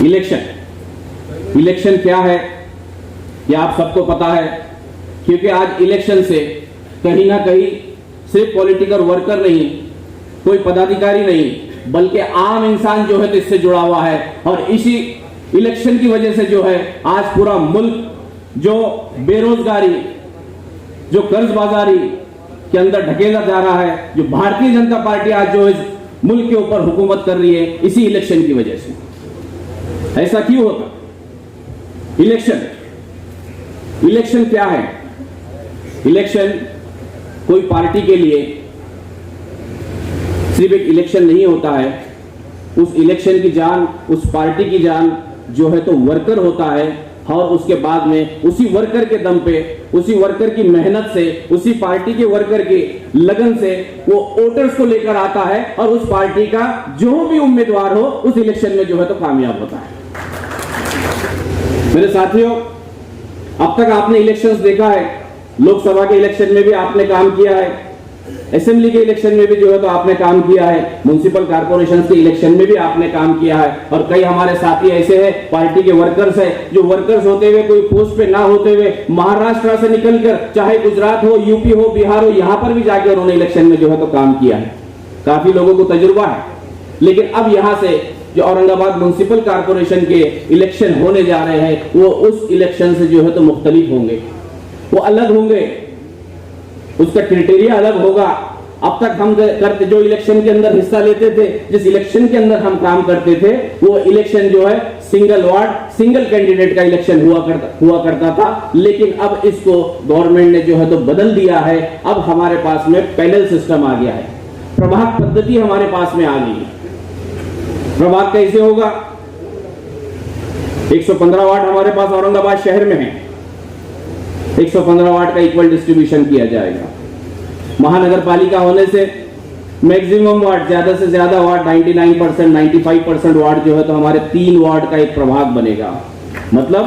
Election क्या है ये आप सबको पता है, क्योंकि आज इलेक्शन से कहीं ना कहीं सिर्फ पॉलिटिकल वर्कर नहीं, कोई पदाधिकारी नहीं, बल्कि आम इंसान जो है तो इससे जुड़ा हुआ है। और इसी इलेक्शन की वजह से जो है आज पूरा मुल्क जो बेरोजगारी, जो कर्जबाजारी के अंदर ढकेला जा रहा है, जो भारतीय जनता पार्टी आज जो इस मुल्क के ऊपर हुकूमत कर रही है, इसी इलेक्शन की वजह से। ऐसा क्यों होता? इलेक्शन क्या है? इलेक्शन कोई पार्टी के लिए सिर्फ एक इलेक्शन नहीं होता है। उस इलेक्शन की जान, उस पार्टी की जान जो है तो वर्कर होता है, और उसके बाद में उसी वर्कर के दम पे, उसी वर्कर की मेहनत से, उसी पार्टी के वर्कर की लगन से वो वोटर्स को लेकर आता है, और उस पार्टी का जो भी उम्मीदवार हो उस इलेक्शन में जो है तो कामयाब होता है। मेरे साथियों, अब तक आपने इलेक्शंस देखा है, लोकसभा के इलेक्शन में भी आपने काम किया है, असेंबली के इलेक्शन में भी जो है तो आपने काम किया है, म्युनिसिपल कॉर्पोरेशन के इलेक्शन में भी आपने काम किया है। और कई हमारे साथी ऐसे हैं, पार्टी के वर्कर्स हैं, जो वर्कर्स होते हुए, कोई पोस्ट पे ना होते हुए, महाराष्ट्र से निकलकर चाहे गुजरात हो, यूपी हो, बिहार हो, यहां पर भी जाके उन्होंने इलेक्शन में जो है तो काम किया है। काफी लोगों को तजुर्बा है। लेकिन अब यहां से जो औरंगाबाद म्युनिसिपल कॉर्पोरेशन के इलेक्शन होने जा रहे हैं, वो उस इलेक्शन से जो है तो मुख्तलिफ होंगे, वो अलग होंगे, उसका क्राइटेरिया अलग होगा। अब तक हम करते जो इलेक्शन के अंदर हिस्सा लेते थे, जिस इलेक्शन के अंदर हम काम करते थे, वो इलेक्शन जो है सिंगल वार्ड, सिंगल कैंडिडेट का इलेक्शन हुआ करता था। लेकिन अब इसको गवर्नमेंट ने जो है तो बदल दिया है। अब हमारे पास में पैनल सिस्टम आ गया है, प्रभाग पद्धति हमारे पास में आ गई है। प्रभाग कैसे होगा? 115 वार्ड हमारे पास औरंगाबाद शहर में है, 115 वार्ड का इक्वल डिस्ट्रीब्यूशन किया जाएगा। महानगर पालिका होने से मैक्सिमम वार्ड, ज्यादा से ज्यादा वार्ड 99%, 95% वार्ड जो है तो हमारे 3 वार्ड का एक प्रभाग बनेगा। मतलब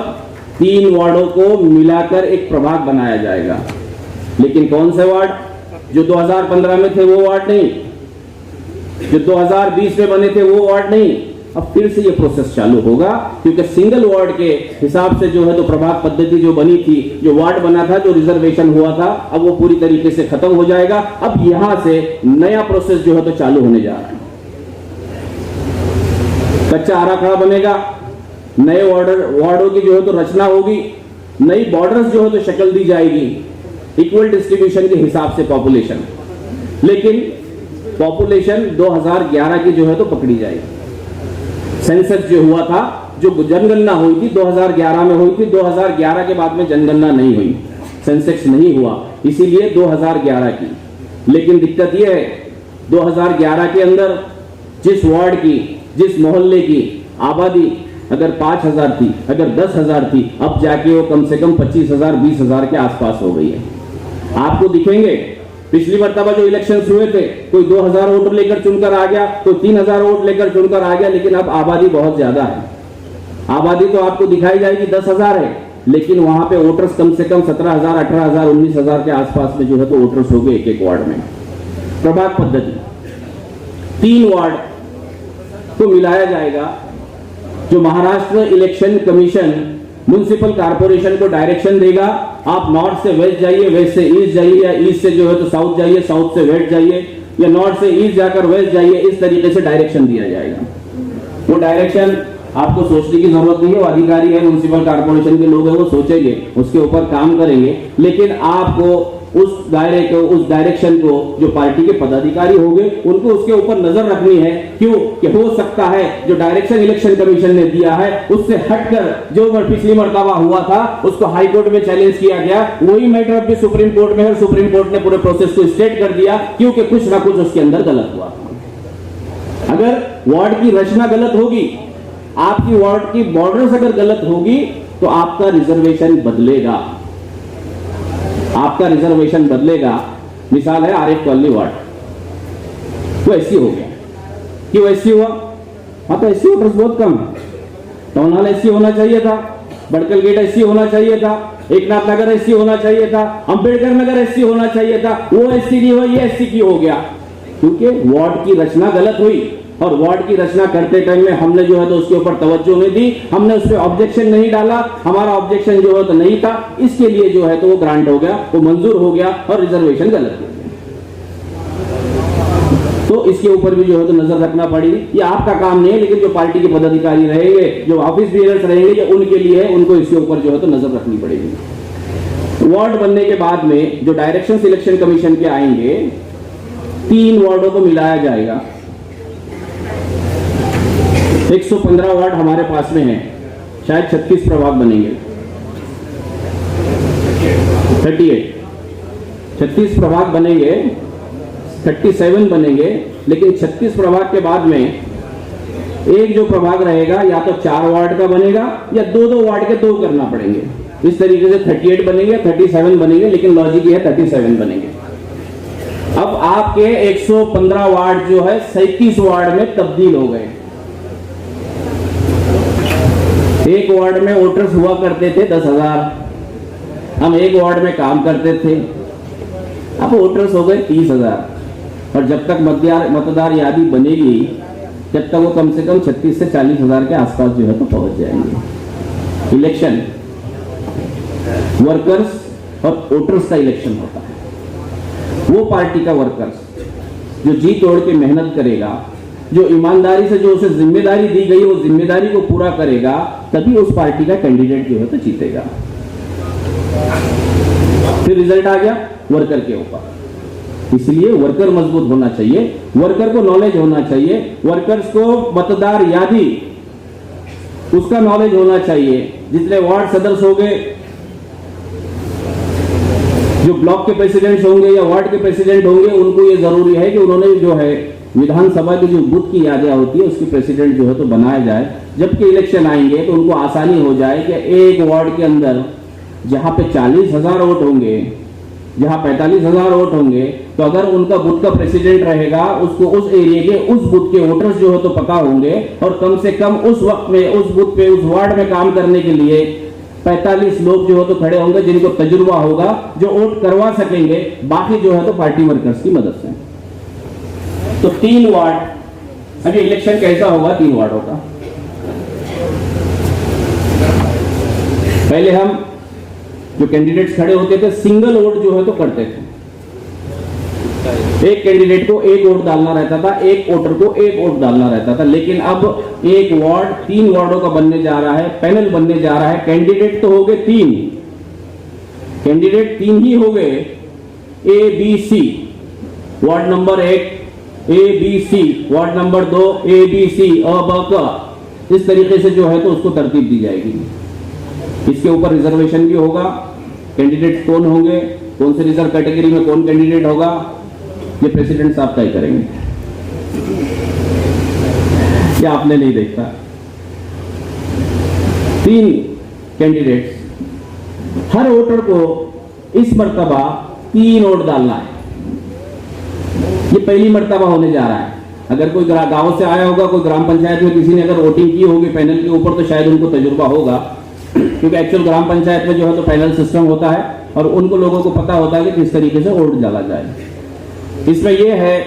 3 वार्डों को मिलाकर एक प्रभाग बनाया जाएगा। लेकिन कौन से वार्ड? जो 2015 में थे वो वार्ड नहीं, जो 2020 में बने थे वो वार्ड नहीं। अब फिर से ये प्रोसेस चालू होगा, क्योंकि सिंगल वार्ड के हिसाब से जो है तो प्रभाग पद्धति जो बनी थी, जो वार्ड बना था, जो रिजर्वेशन हुआ था, अब वो पूरी तरीके से खत्म हो जाएगा। अब यहां से नया प्रोसेस जो है तो चालू होने जा रहा है। कच्चा आराखड़ा बनेगा, नए वार्डों की जो है तो रचना होगी, नई बॉर्डर्स जो है तो शक्ल दी जाएगी, इक्वल डिस्ट्रीब्यूशन के हिसाब से पॉपुलेशन। लेकिन पॉपुलेशन 2011 की जो है तो पकड़ी जाएगी। सेंसस जो हुआ था, जो जनगणना हुई थी 2011 में हुई थी, 2011 के बाद में जनगणना नहीं हुई, सेंसस नहीं हुआ, इसीलिए 2011 की। लेकिन दिक्कत यह है, 2011 के अंदर जिस वार्ड की, जिस मोहल्ले की आबादी अगर 5000 थी, अगर 10,000 थी, अब जाके वो कम से कम 25,000, 20,000 के आसपास हो गई है। आपको दिखेंगे पिछली मर्तबा जो इलेक्शन हुए थे, कोई 2000 वोट लेकर चुनकर आ गया, कोई 3000 वोट लेकर चुनकर आ गया। लेकिन अब आबादी बहुत ज्यादा है। आबादी तो आपको दिखाई जाएगी 10,000 है, लेकिन वहां पे वोटर्स कम से कम 17,000, 18,000, 19,000 के आसपास में जो है तो वोटर्स हो गए एक एक वार्ड में। प्रभाग पद्धति 3 वार्ड को मिलाया जाएगा। जो Maharashtra election commission municipal corporation को डायरेक्शन देगा, आप नॉर्थ से वेस्ट जाइए, वेस्ट से ईस्ट जाइए, या ईस्ट से जो है तो साउथ जाइए, साउथ से वेस्ट जाइए, या नॉर्थ से ईस्ट जाकर वेस्ट जाइए, इस तरीके से डायरेक्शन दिया जाएगा। वो डायरेक्शन आपको सोचने की जरूरत नहीं है, वो अधिकारी है, म्युनिसिपल कॉर्पोरेशन के लोग हैं, वो सोचेंगे, उसके ऊपर काम करेंगे। लेकिन आपको उस दायरे को, उस डायरेक्शन को जो पार्टी के पदाधिकारी होंगे उनको उसके ऊपर नजर रखनी है। क्यों? कि हो सकता है जो डायरेक्शन इलेक्शन कमीशन ने दिया है उससे हटकर जो पिछली मर्तबा हुआ था उसको हाई कोर्ट में चैलेंज किया गया, वही मैटर अब भी सुप्रीम कोर्ट में है, और सुप्रीम कोर्ट ने पूरे प्रोसेस को स्टेट कर दिया, क्योंकि कुछ ना कुछ उसके अंदर गलत हुआ। अगर वार्ड की रचना गलत होगी, आपकी वार्ड की बॉर्डर्स अगर गलत होगी, तो आपका रिजर्वेशन बदलेगा, आपका रिजर्वेशन बदलेगा। मिसाल है आरिफ कॉलोनी वार्ड, वो ऐसी हो गया। क्यों ऐसी हुआ? हाँ, तो ऐसी वोटर्स बहुत कम है। टाउन हॉल ऐसी होना चाहिए था, बड़कल गेट ऐसी होना चाहिए था, एकनाथ नगर ऐसी होना चाहिए था, अंबेडकर नगर ऐसी होना चाहिए था, वो ऐसी नहीं हुआ, ये ऐसी क्यों हो गया? क्योंकि वार्ड की रचना गलत हुई। और वार्ड की रचना करते टाइम में हमने जो है तो उसके ऊपर तवज्जो नहीं दी, हमने उस पर ऑब्जेक्शन नहीं डाला, हमारा ऑब्जेक्शन जो है तो नहीं था, इसके लिए जो है तो वो ग्रांट हो गया, वो मंजूर हो गया और रिजर्वेशन गलत हो गया। तो इसके ऊपर भी जो है तो नजर रखना पड़ेगी। ये आपका काम नहीं है, लेकिन जो पार्टी के पदाधिकारी रहेंगे, जो ऑफिस बेयर्स रहेंगे, जो उनके लिए है, उनको इसके ऊपर जो है तो नजर रखनी पड़ेगी। वार्ड बनने के बाद में जो डायरेक्शन सिलेक्शन कमीशन के आएंगे, 3 वार्डों को मिलाया जाएगा। 115 वार्ड हमारे पास में है, शायद 36 प्रभाग बनेंगे, 36 प्रभाग बनेंगे, 37 बनेंगे, लेकिन 36 प्रभाग के बाद में एक जो प्रभाग रहेगा या तो 4 वार्ड का बनेगा या 2-2 वार्ड के 2 करना पड़ेंगे। इस तरीके से 38 बनेंगे, 37 बनेंगे, लेकिन लॉजिक ये है 37 बनेंगे। अब आपके 115 वार्ड जो है 37 वार्ड में तब्दील हो गए। एक वार्ड में वोटर्स हुआ करते थे 10,000, हम एक वार्ड में काम करते थे, अब वोटर्स हो गए 30,000। और जब तक मतदार यादी बनेगी, जब तक वो कम से कम 36 से 40,000 के आसपास जो है तो पहुंच जाएंगे। इलेक्शन वर्कर्स और वोटर्स का इलेक्शन होता है। वो पार्टी का वर्कर्स जो जी तोड़ के मेहनत करेगा, जो ईमानदारी से जो उसे जिम्मेदारी दी गई, वो जिम्मेदारी को पूरा करेगा, तभी उस पार्टी का कैंडिडेट जो है तो जीतेगा। फिर रिजल्ट आ गया वर्कर के ऊपर। इसलिए वर्कर मजबूत होना चाहिए, वर्कर को नॉलेज होना चाहिए, वर्कर्स को मतदार यादी उसका नॉलेज होना चाहिए। जितने वार्ड सदस्य होंगे, जो ब्लॉक के प्रेसिडेंट्स होंगे या वार्ड के प्रेसिडेंट होंगे, उनको ये जरूरी है कि उन्होंने जो है विधानसभा की जो बूथ की यादें होती है उसकी प्रेसिडेंट जो है तो बनाया जाए। जबकि इलेक्शन आएंगे तो उनको आसानी हो जाए कि एक वार्ड के अंदर जहां पे 40,000 वोट होंगे, जहां 45,000 वोट होंगे, तो अगर उनका बूथ का प्रेसिडेंट रहेगा, उसको उस एरिया के उस बूथ के वोटर्स जो है तो पता होंगे, और कम से कम उस वक्त में उस बूथ पे उस वार्ड में काम करने के लिए 45 लोग जो है तो खड़े होंगे, जिनको तजुर्बा होगा, जो वोट करवा सकेंगे, बाकी जो है तो पार्टी वर्कर्स की मदद से। तो 3 वार्ड, अभी इलेक्शन कैसा होगा? 3 वार्डों का। पहले हम जो कैंडिडेट्स खड़े होते थे सिंगल वोट जो है तो करते थे, एक कैंडिडेट को एक वोट डालना रहता था, एक वोटर को एक वोट डालना रहता था। लेकिन अब एक वार्ड 3 वार्डों का बनने जा रहा है, पैनल बनने जा रहा है। कैंडिडेट तो हो गए 3, कैंडिडेट 3 ही हो गए, A B C, ward number 1 A B C, ward number 2 A B C अ ब क, इस तरीके से जो है तो उसको तरतीब दी जाएगी। इसके ऊपर रिजर्वेशन भी होगा, कैंडिडेट कौन होंगे, कौन से रिजर्व कैटेगरी में कौन कैंडिडेट होगा, ये प्रेसिडेंट साहब तय करेंगे। क्या आपने नहीं देखता? 3 कैंडिडेट्स, हर वोटर को इस मर्तबा 3 वोट डालना है। ये पहली मर्तबा होने जा रहा है। अगर कोई गांव से आया होगा, कोई ग्राम पंचायत में किसी ने अगर वोटिंग की होगी पैनल के ऊपर, तो शायद उनको तजुर्बा होगा, क्योंकि एक्चुअल ग्राम पंचायत में जो है तो पैनल सिस्टम होता है और उनको लोगों को पता होता है कि किस तरीके से वोट डाला जाए। इसमें यह है,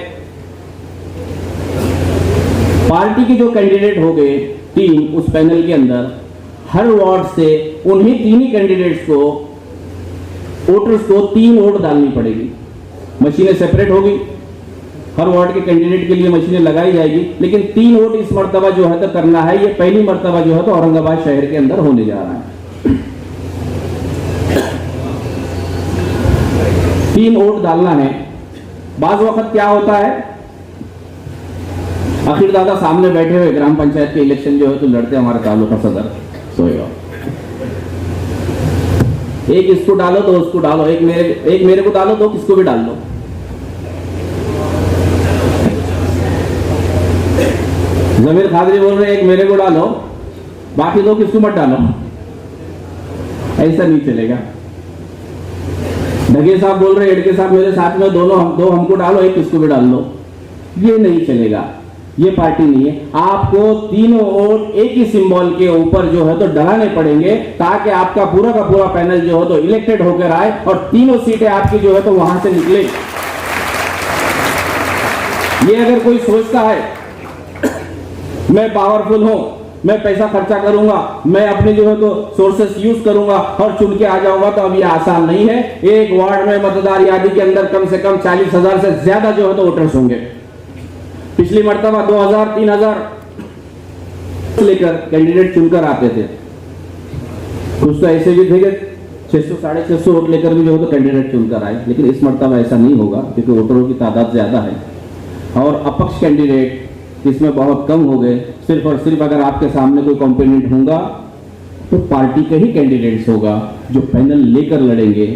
पार्टी के जो कैंडिडेट हो गए 3 उस पैनल के अंदर, हर वार्ड से उन्हीं 3 ही कैंडिडेट्स को, वोटर्स को 3 वोट डालनी पड़ेगी। मशीनें सेपरेट होगी, हर वार्ड के कैंडिडेट के लिए मशीनें लगाई जाएगी, लेकिन 3 वोट इस मर्तबा जो है तो करना है। ये पहली मर्तबा जो है तो औरंगाबाद शहर के अंदर होने जा रहा है। 3 वोट डालना है। बाज वक्त क्या होता है, आखिर दादा सामने बैठे हुए ग्राम पंचायत के इलेक्शन जो है तो लड़ते हमारे तालुका सदर सोएगा, एक इसको डालो तो उसको डालो, एक मेरे को डालो तो किसको भी डाल दो। जमीर खादरी बोल रहे एक मेरे को डालो, बाकी 2 किसको मत डालो। ऐसा नहीं चलेगा। ढगे साहब बोल रहे एडके साहब मेरे साथ में, दो हमको डालो, एक किसको भी डाल लो। ये नहीं चलेगा, ये पार्टी नहीं है। आपको 3 वोट एक ही सिंबल के ऊपर जो है तो डलाने पड़ेंगे, ताकि आपका पूरा का पूरा पैनल जो है तो इलेक्टेड होकर आए और 3 सीटें आपकी जो है तो वहां से निकले। ये अगर कोई सोचता है मैं पावरफुल हूं, मैं पैसा खर्चा करूंगा, मैं अपने जो है तो सोर्सेस यूज करूंगा और चुन के आ जाऊंगा, तो अब ये आसान नहीं है। एक वार्ड में मतदार यादी के अंदर कम से कम 40,000 से ज्यादा जो है तो वोटर्स होंगे। पिछली मर्तबा 2,000 3,000 लेकर कैंडिडेट चुनकर आते थे। कुछ तो ऐसे भी थे कि 600 650 वोट लेकर भी जो है तो कैंडिडेट चुनकर आए, लेकिन इस मर्तबा ऐसा नहीं होगा क्योंकि वोटरों की तादाद ज्यादा है और अपक्ष कैंडिडेट इसमें बहुत कम हो गए। सिर्फ और सिर्फ अगर आपके सामने कोई कॉम्पिटिट होगा तो पार्टी के ही कैंडिडेट्स होगा जो पैनल लेकर लड़ेंगे।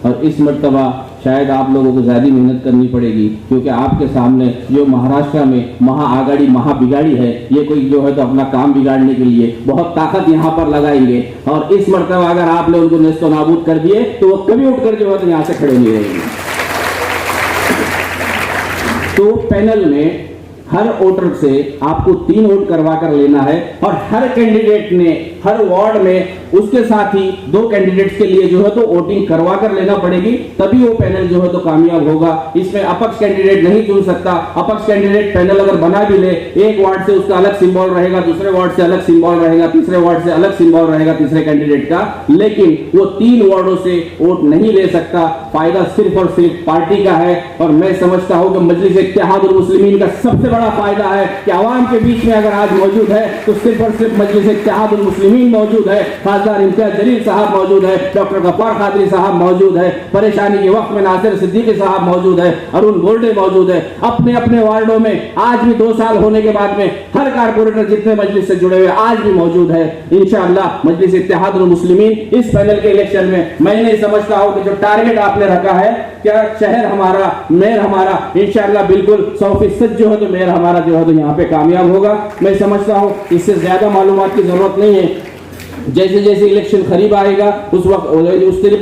और इस मर्तबा शायद आप लोगों को ज्यादा मेहनत करनी पड़ेगी क्योंकि आपके सामने जो महाराष्ट्र में महाआघाड़ी महाबिगाड़ी है, ये कोई जो है तो अपना काम बिगाड़ने के लिए बहुत ताकत यहाँ पर लगाएंगे और इस मर्तबा अगर आपने उनको नेस्तो नाबूद कर दिए तो वो कभी उठकर जो है तो यहाँ से खड़े नहीं रहेंगे। तो पैनल में हर वोटर से आपको 3 वोट करवा कर लेना है और हर कैंडिडेट ने हर वार्ड में उसके साथ ही 2 कैंडिडेट्स के लिए जो है तो वोटिंग करवा कर लेना पड़ेगी, तभी वो पैनल जो है तो कामयाब होगा। इसमें अपक्ष कैंडिडेट नहीं चुन सकता। अपक्ष कैंडिडेट पैनल अगर बना भी ले, एक वार्ड से उसका अलग सिंबल रहेगा, दूसरे वार्ड से अलग सिंबल रहेगा, तीसरे वार्ड से अलग सिंबल रहेगा तीसरे कैंडिडेट का, लेकिन वो 3 वार्डों से वोट नहीं ले सकता। फायदा सिर्फ और सिर्फ पार्टी का है और मैं समझता हूं कि मजलिस इत्तेहादुल मुस्लिमीन का सबसे बड़ा फायदा है कि आवाम के बीच में अगर आज मौजूद है तो सिर्फ और सिर्फ मजलिस इत्तेहादुल मुस्लिमीन मौजूद है, खासदार इम्तियाज जलील साहब मौजूद है, डॉक्टर गफ्फार कादरी साहब मौजूद है, परेशानी के वक्त में नासिर सिद्दीकी साहब मौजूद है, अरुण गोल्डे मौजूद है। अपने अपने वार्डों में आज भी 2 साल होने के बाद में हर कारपोरेटर जितने मजलिस से जुड़े हुए आज भी मौजूद है। इंशाअल्लाह मजलिस इत्तेहादुल मुस्लिमीन इस पैनल के इलेक्शन में मैं नहीं समझता हूं कि जो टारगेट आपने रखा है क्या शहर हमारा मेयर हमारा, इंशाअल्लाह बिल्कुल 100% जो है तो मेयर हमारा जो है तो यहाँ पे कामयाब होगा। मैं समझता हूँ इससे ज्यादा मालूमात की जरूरत नहीं है। जैसे जैसे इलेक्शन करीब आएगा उस वक्त उस तरीके